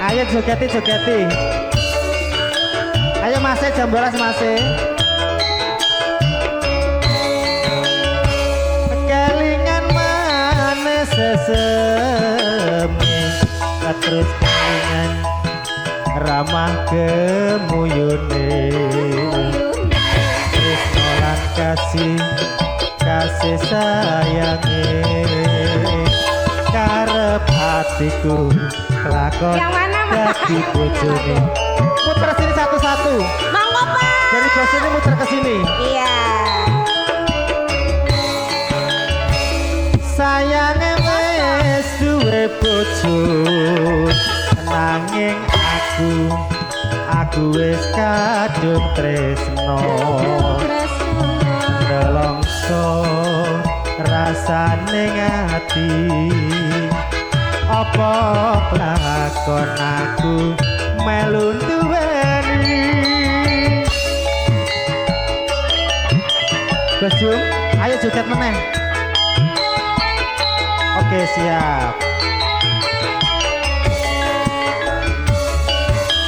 Ayo jogeti. Ayo Mas jam 12 Mas. Kelingan manis sesemi terus kelingan ramah kemuyune terus nolan kasih sayange karep hatiku lakon dadi bojone. Muter sini satu-satu. Monggo Pak. Dari bos ini muter ke sini. Iya. Sayange wis duwe bojo nanging aku wis kadung tresno nelongso rasane ngati apa lakon aku melu duweni. Bos Jum, ayo joget meneh. Oke siap.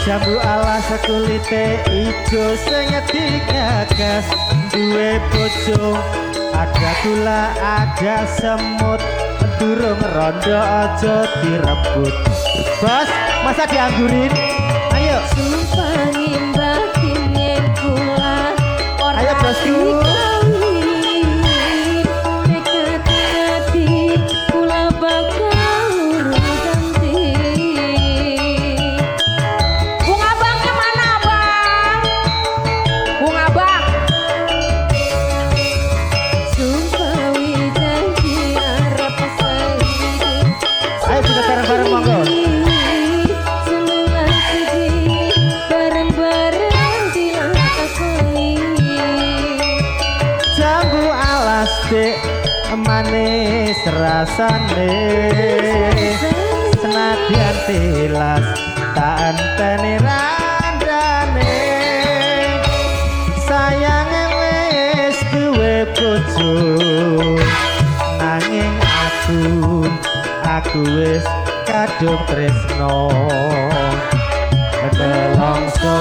Jambu alas kulite ijo sing digagas duwe bojo ada gula ada semut durung rondo aja direbut. Bos, masa dianggurin? Ayo. Sumpah nimbah kene kula ora. Ayo bosku. Manis rasane senadyan tilas tak enteni randane sayange wis duwe bojo nanging aku wis kadung tresno nelongso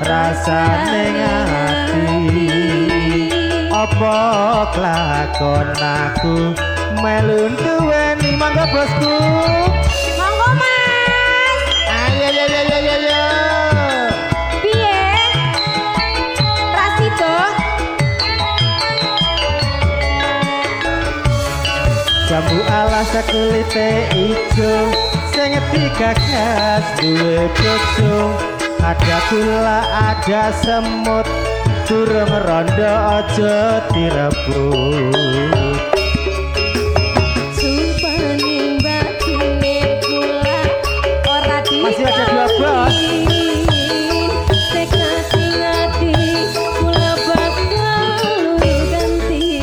rasane ngati apa kelakon aku melu duweni. Monggo bosku. Monggo Mas. Ayo. Piye? Rasito. Jambu alas kulite ijo sing digagas duwe bojo ada gula ada semut durung rondo aja direbut. Sumpah nimbah kene kula ora di. Masih ada 2 bos. Ngati kula bakal ganti.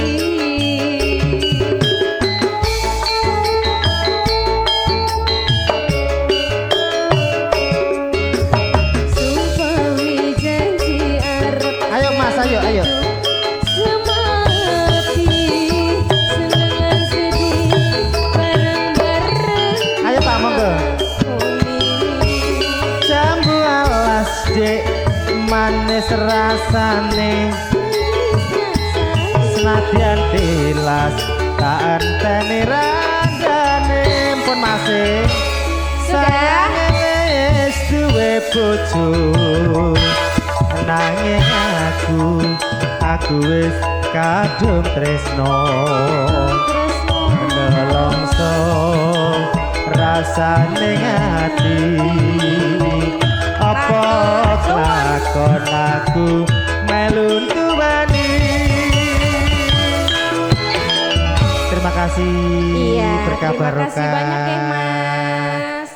Sumpah wi janji arep. Ayo Mas, ayo. Semati senengan sedih bareng-bareng. Ayo Pak monggo. Jambu alas dek manis rasane senadyan tilas tak enteni randane pun masih sayange wis duwe bojo nanging aku wis kadung tresno nelongso rasane ngati apa lakon aku melu duweni. Terima kasih. Iya, berkah terima kasih barokah. banyak ya Mas.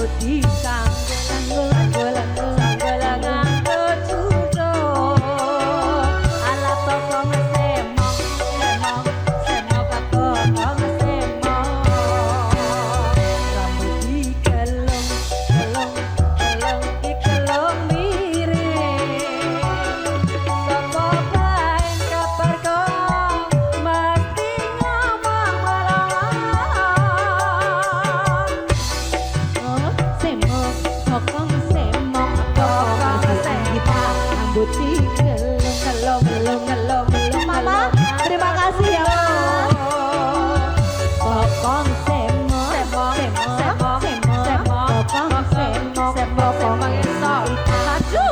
rambut disanggul-sanggul judo ala tokong semong kakong semong rambut dikelong miring sapa bae kabar kok mesti ngomong melong semok kokong semok rambut dikelong mama terima kasih ya kokong semok kokong semok iso maju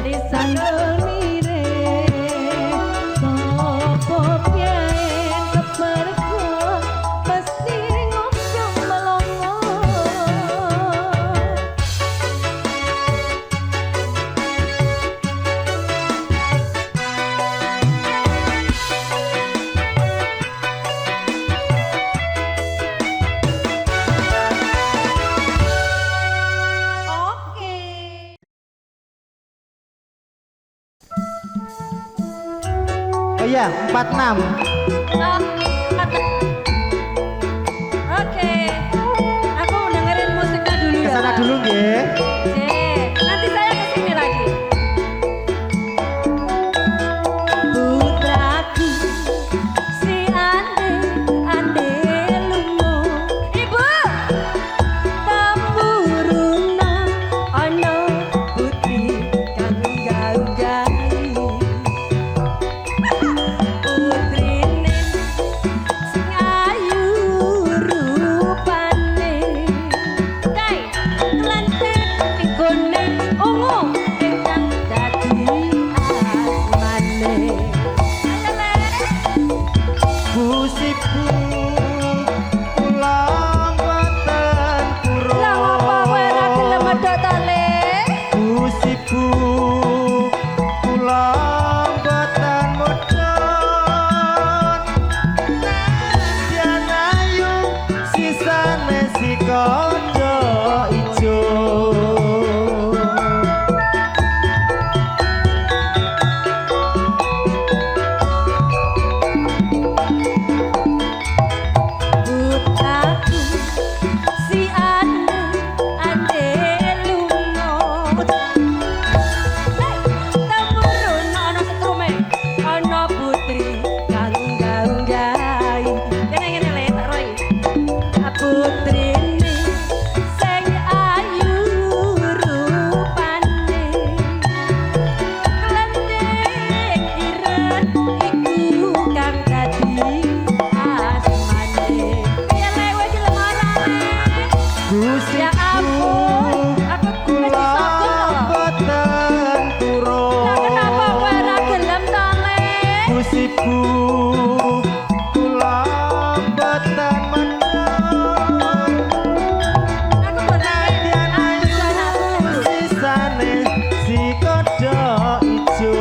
disanggul miring sopo piyen kepergo mesti ngomong melongo Oh iya, 46. Oke, aku dengerin musiknya dulu ya. Kesana dulu nggih. Oke, nanti saya kesini lagi. Putraku, si ande lungo. Ibu, tempuruna ana putri kang gaunggahi. Putrine sing ayu rupane kae kelanten ikone ungu ingkang dadi asmane Busiku ulang wonten pura. lah apa kowe ra gelem medhot ta Le Busiku ulang boten mudhun. Nadyan ayu sisane si kandha ijo. Putraku si ande lunga tempurun ana setrume ana putri kang gaunggahi ngene Le tak roi putrine sing ayu rupane kelanting ireng iku kang dadi asmane piye Le kowe gelem ora Busiku ya ampun aku kuwi ulang disokong boten pura. lah kenapa kowe ora gelem ta Le Busiku ulang boten mendung. aku boleh Nadyan aku ayu anakku sisane si kandha ijo.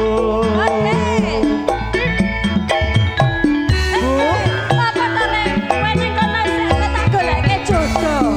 apa ta Le kowe ning kono sik tak goleke jodoh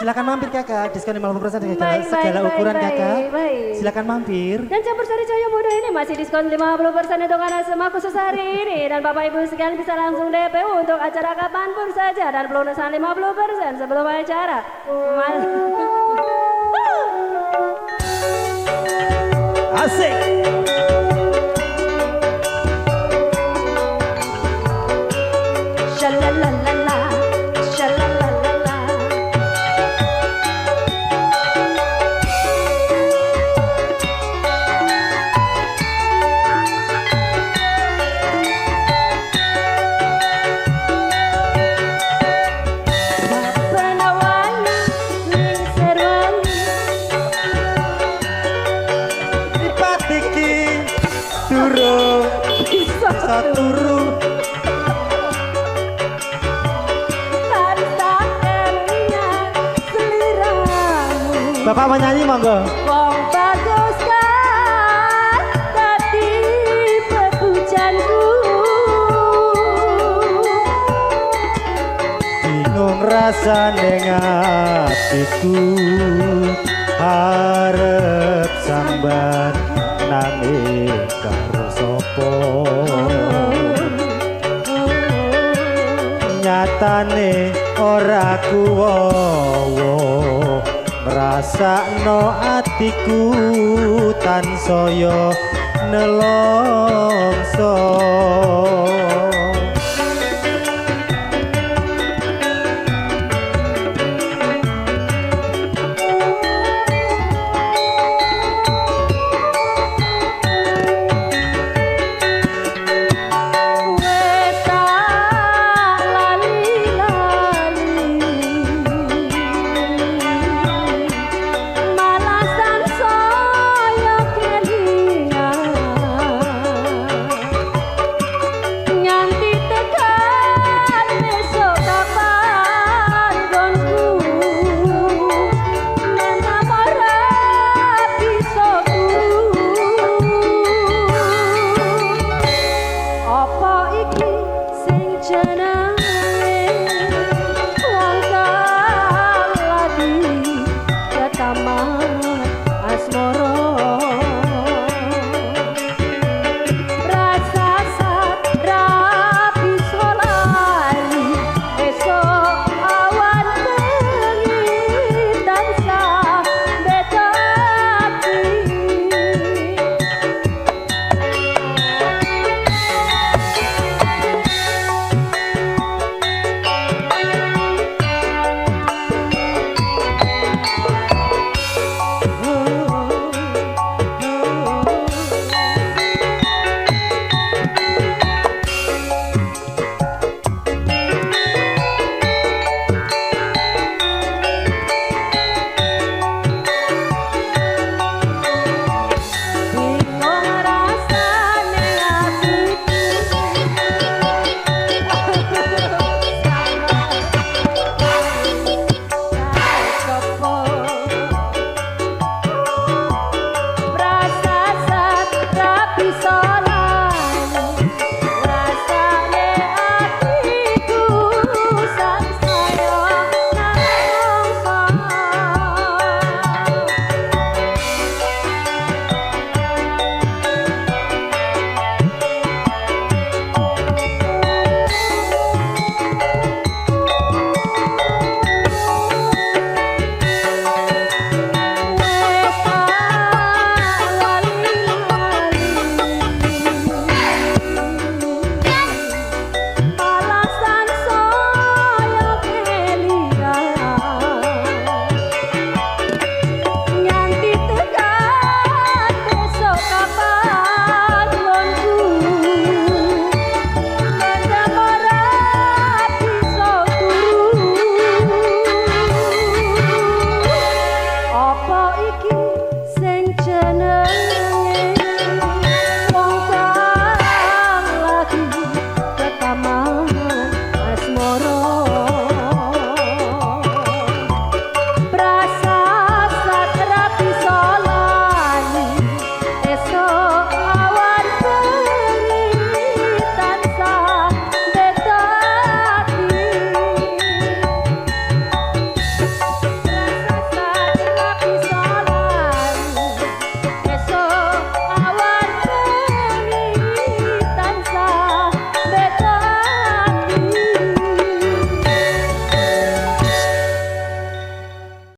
Silakan mampir kakak, diskon 50% kakak. Baik, Segala baik, ukuran baik, kakak. baik. Silakan mampir. Dan campur sari cahaya muda ini masih diskon 50% untuk anak semua khusus hari ini. Dan Bapak Ibu sekalian bisa langsung DP untuk acara kapanpun saja. Dan pelunasan 50% sebelum acara. Asik. Shalalalala, shalalalala. Penawangi, lingser wangi. Dipatiki turu Bisa turu. Bapak mau nyanyi monggo. Wong bagus kan tadi pepujanku. Bingung rasane ngatiku, arep sambat nanging karo sapa. Nyatane ora kuwowo, ngrasakno atiku tansaya nelongso.